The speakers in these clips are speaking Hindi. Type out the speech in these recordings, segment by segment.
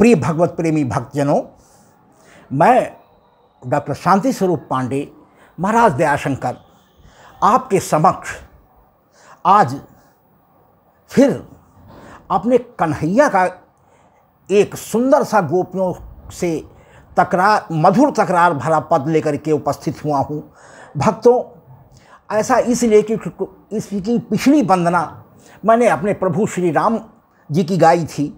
प्रिय भगवत प्रेमी भक्तजनों, मैं डॉक्टर शांति स्वरूप पांडे महाराज दयाशंकर आपके समक्ष आज फिर अपने कन्हैया का एक सुंदर सा गोपियों से मधुर तकरार भरा पद लेकर के उपस्थित हुआ हूँ। भक्तों, ऐसा इसलिए कि इसकी पिछली वंदना मैंने अपने प्रभु श्री राम जी की गाई थी,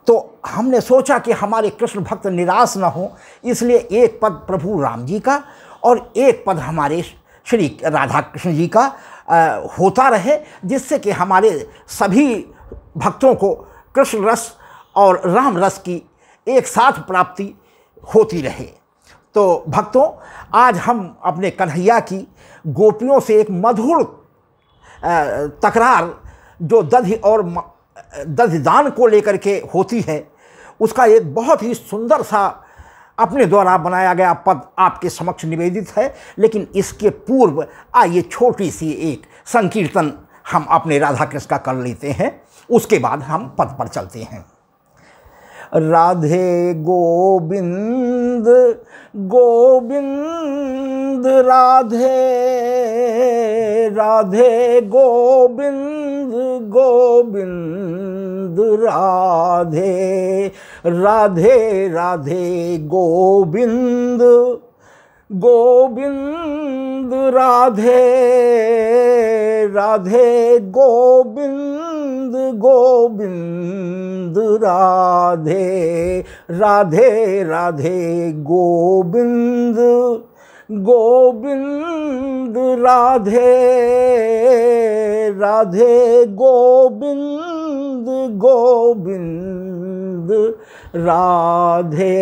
तो हमने सोचा कि हमारे कृष्ण भक्त निराश न हो, इसलिए एक पद प्रभु राम जी का और एक पद हमारे श्री राधा कृष्ण जी का होता रहे, जिससे कि हमारे सभी भक्तों को कृष्ण रस और राम रस की एक साथ प्राप्ति होती रहे। तो भक्तों, आज हम अपने कन्हैया की गोपियों से एक मधुर तकरार जो दधिदान को लेकर के होती है, उसका एक बहुत ही सुंदर सा अपने द्वारा बनाया गया पद आपके समक्ष निवेदित है। लेकिन इसके पूर्व आइए छोटी सी एक संकीर्तन हम अपने राधा कृष्ण का कर लेते हैं, उसके बाद हम पद पर चलते हैं। राधे गोविंद गोविंद राधे, राधे गोविंद गोविंद राधे, राधे राधे गोविंद गोविंद राधे, राधे गोविंद गोविंद राधे, राधे राधे गोविंद गोविंद राधे, राधे गोविंद गोविंद राधे,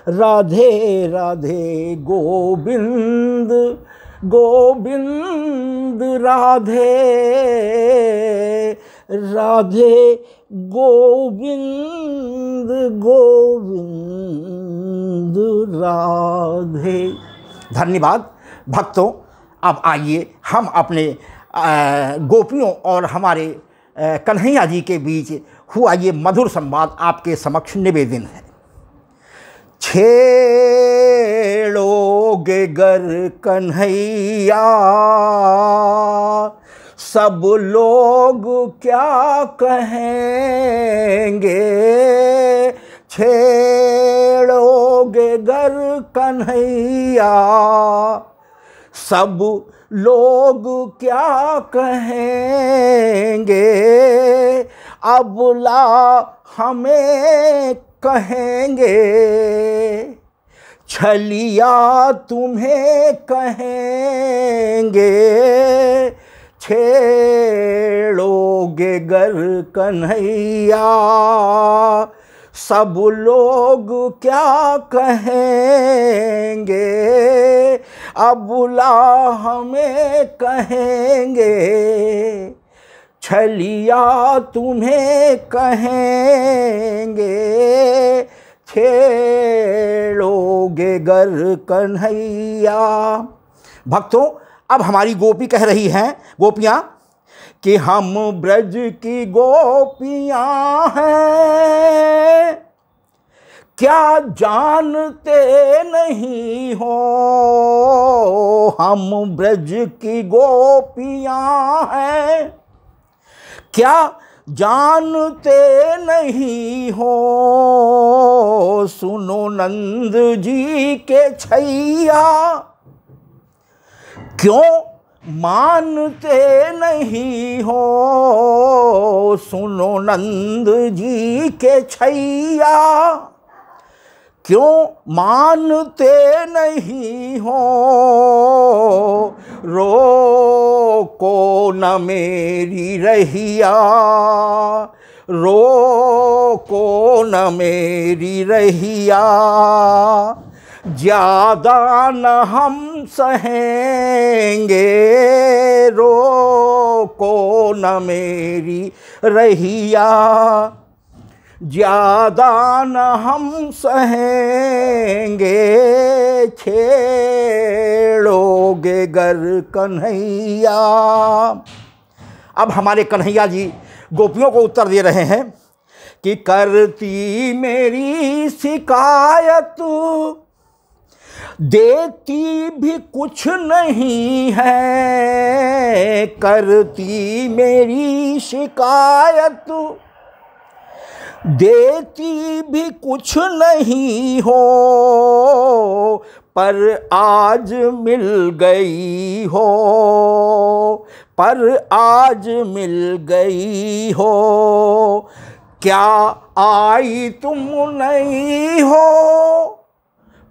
राधे राधे गोविंद गोविंद राधे, राधे गोविंद गोविंद राधे। धन्यवाद भक्तों। अब आइए हम अपने गोपियों और हमारे कन्हैया जी के बीच हुआ ये मधुर संवाद आपके समक्ष निवेदन है। छेड़ोगे गर कन्हैया, सब लोग क्या कहेंगे, छेड़ोगे गर कन्हैया, सब लोग क्या कहेंगे, अबला हमें कहेंगे, छलिया तुम्हें कहेंगे, छेड़ोगे गर कन्हैया, सब लोग क्या कहेंगे, अबला हमें कहेंगे, छलिया तुम्हें कहेंगे, छेड़ोगे गर कन्हैया। भक्तों, अब हमारी गोपी कह रही हैं, गोपियाँ, कि हम ब्रज की गोपियाँ हैं, क्या जानते नहीं हो, हम ब्रज की गोपियाँ हैं, क्या जानते नहीं हो, सुनो नंद जी के छैया, क्यों मानते नहीं हो, सुनो नंद जी के छैया, क्यों मानते नहीं हो, रोको न मेरी रहिया, रोको न मेरी रहिया, ज़्यादा न हम सहेंगे, रोको न मेरी रहिया, ज़्यादा न हम सहेंगे, छेड़ोगे गर कन्हैया। अब हमारे कन्हैया जी गोपियों को उत्तर दे रहे हैं कि करती मेरी शिकायत, देती भी कुछ नहीं है। करती मेरी शिकायत, देती भी कुछ नहीं हो, पर आज मिल गई हो, पर आज मिल गई हो। क्या आई तुम नहीं हो,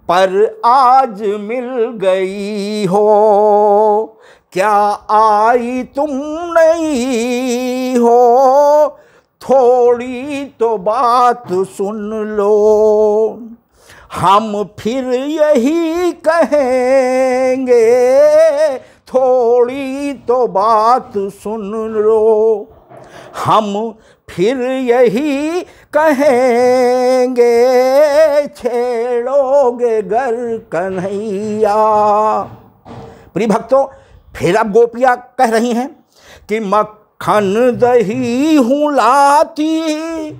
पर आज मिल गई हो। क्या आई तुम नहीं हो, थोड़ी तो बात सुन लो। हम फिर यही कहेंगे, थोड़ी तो बात सुन लो। हम फिर यही कहेंगे, छेड़ोगे गर कन्हैया। प्रिय भक्तों, फिर अब गोपियाँ कह रही हैं कि मक्खन दही हूँ लाती,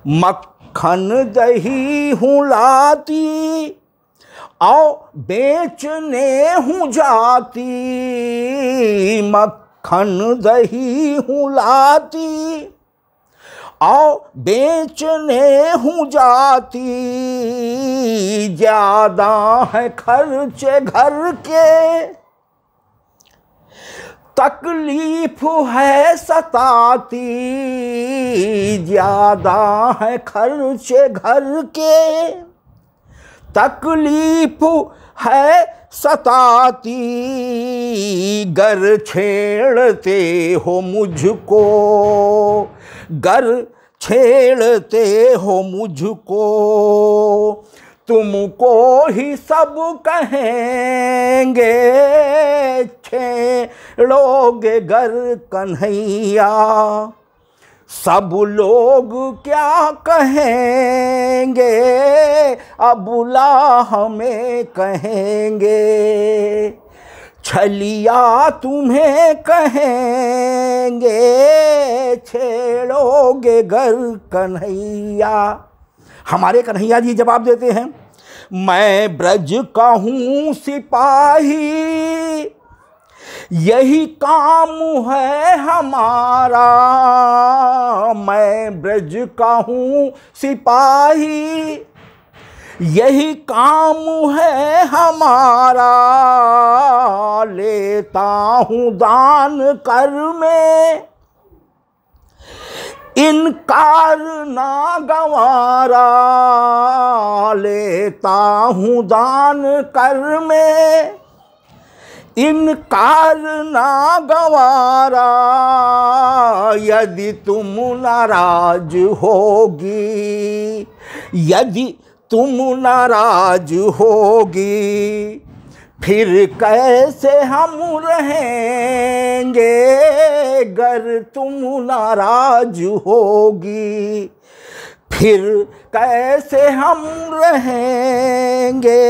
मक्खन दही हूँ लाती, आओ बेचने हूँ जाती। मक्खन दही हूँ लाती, आओ बेचने हूँ जाती। ज्यादा है खर्चे घर के, तकलीफ है सताती। ज्यादा है खर्चे घर के, तकलीफ है सताती। गर छेड़ते हो मुझको, गर छेड़ते हो मुझको, तुमको ही सब कहेंगे। छेड़ोगे गर कन्हैया, सब लोग क्या कहेंगे। अबुला हमें कहेंगे, छलिया तुम्हें कहेंगे। छेड़ोगे गर कन्हैया। हमारे कन्हैया जी जवाब देते हैं, मैं ब्रज का हूँ सिपाही, यही काम है हमारा। मैं ब्रज का हूँ सिपाही, यही काम है हमारा। लेता हूँ दान कर में, इनकार ना गवारा। लेता हूँ दान कर में, इनकार ना गवारा। यदि तुम नाराज होगी, यदि तुम नाराज होगी, फिर कैसे हम रहेंगे। गर तुम नाराज होगी, फिर कैसे हम रहेंगे।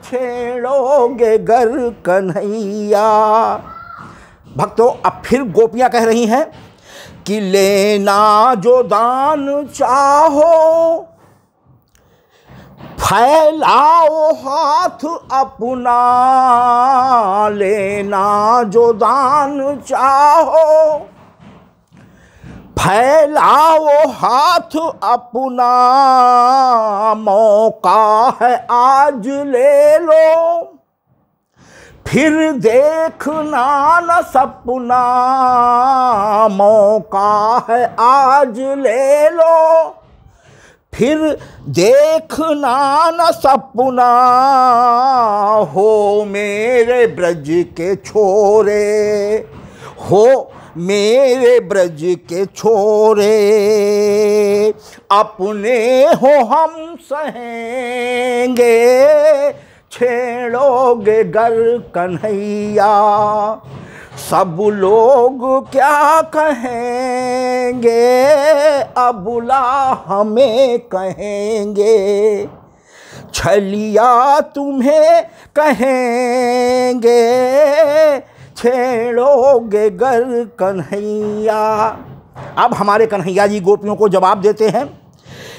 छेड़ोगे गर कन्हैया। भक्तों, अब फिर गोपियाँ कह रही हैं कि लेना जो दान चाहो, फैलाओ हाथ अपना। लेना जो दान चाहो, फैलाओ हाथ अपना। मौका है आज ले लो, फिर देखना न सपना। मौका है आज ले लो, फिर देखना न सपना। हो मेरे ब्रज के छोरे, हो मेरे ब्रज के छोरे। अपने हो हम सहेंगे, छेड़ोगे गर कन्हैया। सब लोग क्या कहेंगे, अबुला हमें कहेंगे। छलिया तुम्हें कहेंगे, छेड़ोगे गर कन्हैया। अब हमारे कन्हैया जी गोपियों को जवाब देते हैं,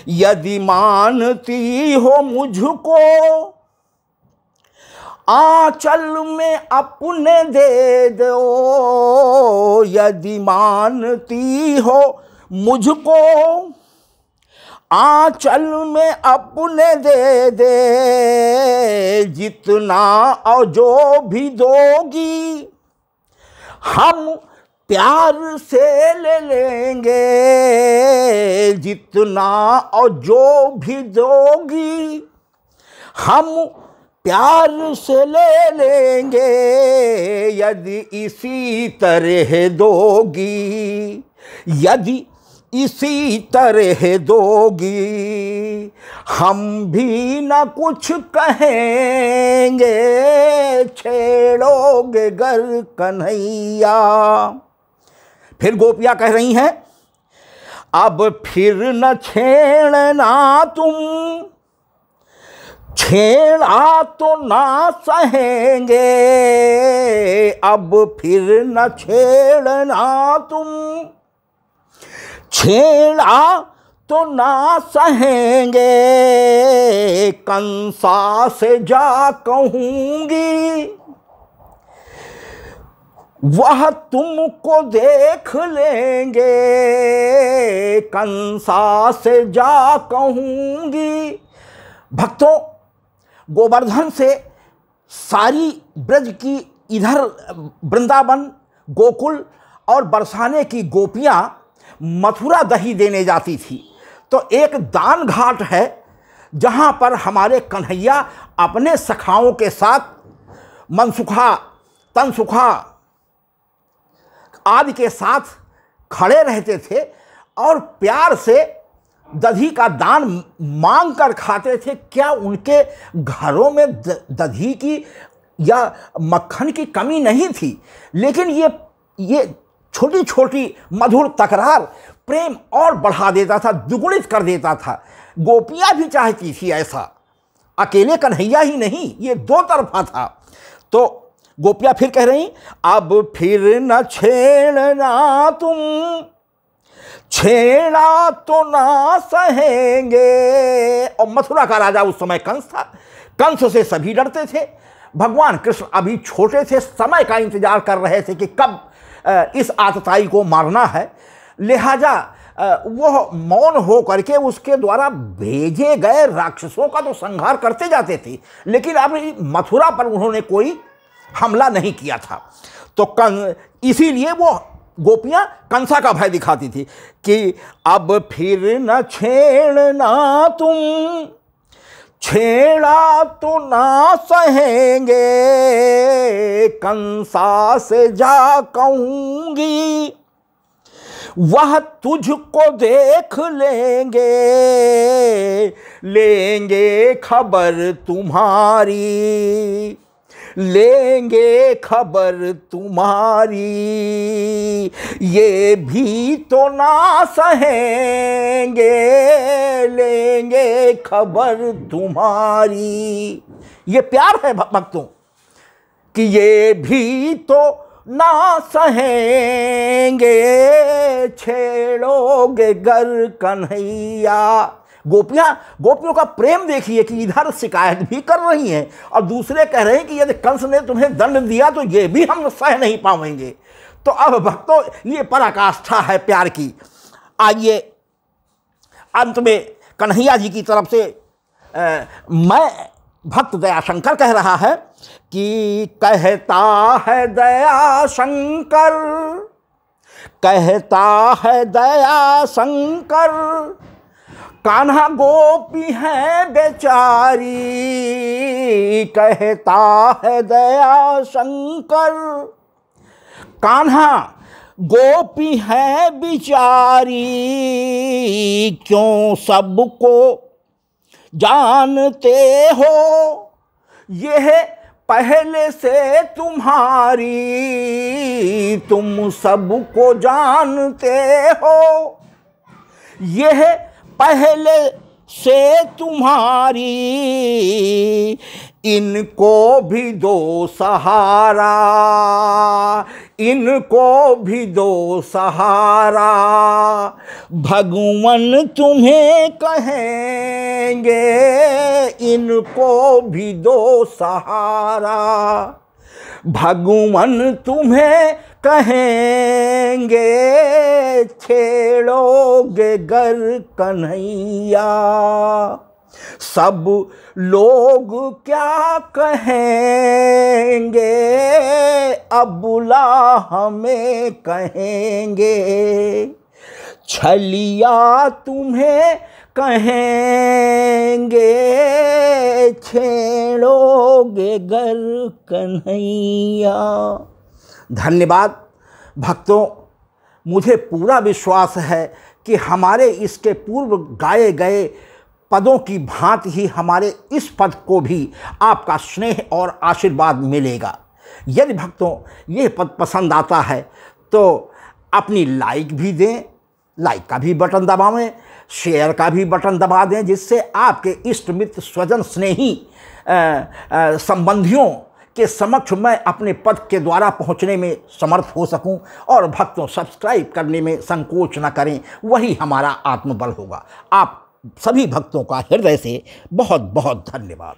यदि मानती हो मुझको आंचल में अपने दे दो, यदि मानती हो मुझको आंचल में अपने दे दे, जितना और जो भी दोगी हम प्यार से ले लेंगे, जितना और जो भी दोगी हम प्यार से ले लेंगे, यदि इसी तरह दोगी, यदि इसी तरह दोगी हम भी न कुछ कहेंगे, छेड़ोगे गर कन्हैया। फिर गोपियाँ कह रही हैं, अब फिर न छेड़ना तुम, छेड़ा तो ना सहेंगे, अब फिर न छेड़ना तुम, छेड़ा तो ना सहेंगे, कंसा से जा कहूंगी वह तुमको देख लेंगे, कंसा से जा कहूंगी। भक्तों, गोवर्धन से सारी ब्रज की, इधर वृंदावन गोकुल और बरसाने की गोपियां मथुरा दही देने जाती थी। तो एक दान घाट है जहां पर हमारे कन्हैया अपने सखाओं के साथ मनसुखा, तनसुखा आदि के साथ खड़े रहते थे और प्यार से दधी का दान मांग कर खाते थे। क्या उनके घरों में दधी की या मक्खन की कमी नहीं थी? लेकिन ये छोटी छोटी मधुर तकरार प्रेम और बढ़ा देता था, दुगुणित कर देता था। गोपियाँ भी चाहती थी ऐसा, अकेले कन्हैया ही नहीं, ये दो तरफा था। तो गोपियाँ फिर कह रही, अब फिर न छेड़ना तुम, छेड़ा तो ना सहेंगे। और मथुरा का राजा उस समय कंस था। कंस से सभी डरते थे। भगवान कृष्ण अभी छोटे थे, समय का इंतजार कर रहे थे कि कब इस आतताई को मारना है। लिहाजा वह मौन हो करके उसके द्वारा भेजे गए राक्षसों का तो संहार करते जाते थे, लेकिन अब मथुरा पर उन्होंने कोई हमला नहीं किया था। तो इसीलिए वो गोपियां कंसा का भय दिखाती थी कि अब फिर न छेड़ना तुम, छेड़ा तो ना सहेंगे, कंसा से जा कहूंगी वह तुझको देख लेंगे, लेंगे खबर तुम्हारी, लेंगे खबर तुम्हारी, ये भी तो ना सहेंगे, लेंगे खबर तुम्हारी। ये प्यार है भक्तों कि ये भी तो ना सहेंगे, छेड़ोगे गर कन्हैया। गोपियों का प्रेम देखिए कि इधर शिकायत भी कर रही हैं और दूसरे कह रहे हैं कि यदि कंस ने तुम्हें दंड दिया तो ये भी हम सह नहीं पाएंगे। तो अब भक्तों, ये पराकाष्ठा है प्यार की। आइए अंत में कन्हैया जी की तरफ से मैं भक्त दयाशंकर कह रहा है कि कहता है दयाशंकर, कहता है दयाशंकर, कान्हा गोपी है बेचारी, कहता है दयाशंकर, कान्हा गोपी है बिचारी, क्यों सबको जानते हो यह पहले से तुम्हारी, तुम सबको जानते हो यह पहले से तुम्हारी, इनको भी दो सहारा, इनको भी दो सहारा, भगवन तुम्हें कहेंगे, इनको भी दो सहारा, भगवन तुम्हें कहेंगे, छेड़ोगे गर कन्हैया, सब लोग क्या कहेंगे, अबुला हमें कहेंगे, छलिया तुम्हें कहेंगे, छेड़ोगे गर कन्हैया। धन्यवाद भक्तों, मुझे पूरा विश्वास है कि हमारे इसके पूर्व गाए गए पदों की भांति ही हमारे इस पद को भी आपका स्नेह और आशीर्वाद मिलेगा। यदि भक्तों ये पद पसंद आता है तो अपनी लाइक भी दें, लाइक का भी बटन दबावें, शेयर का भी बटन दबा दें, जिससे आपके इष्ट मित्र स्वजन स्नेही संबंधियों के समक्ष मैं अपने पद के द्वारा पहुंचने में समर्थ हो सकूं। और भक्तों सब्सक्राइब करने में संकोच न करें, वही हमारा आत्मबल होगा। आप सभी भक्तों का हृदय से बहुत बहुत धन्यवाद।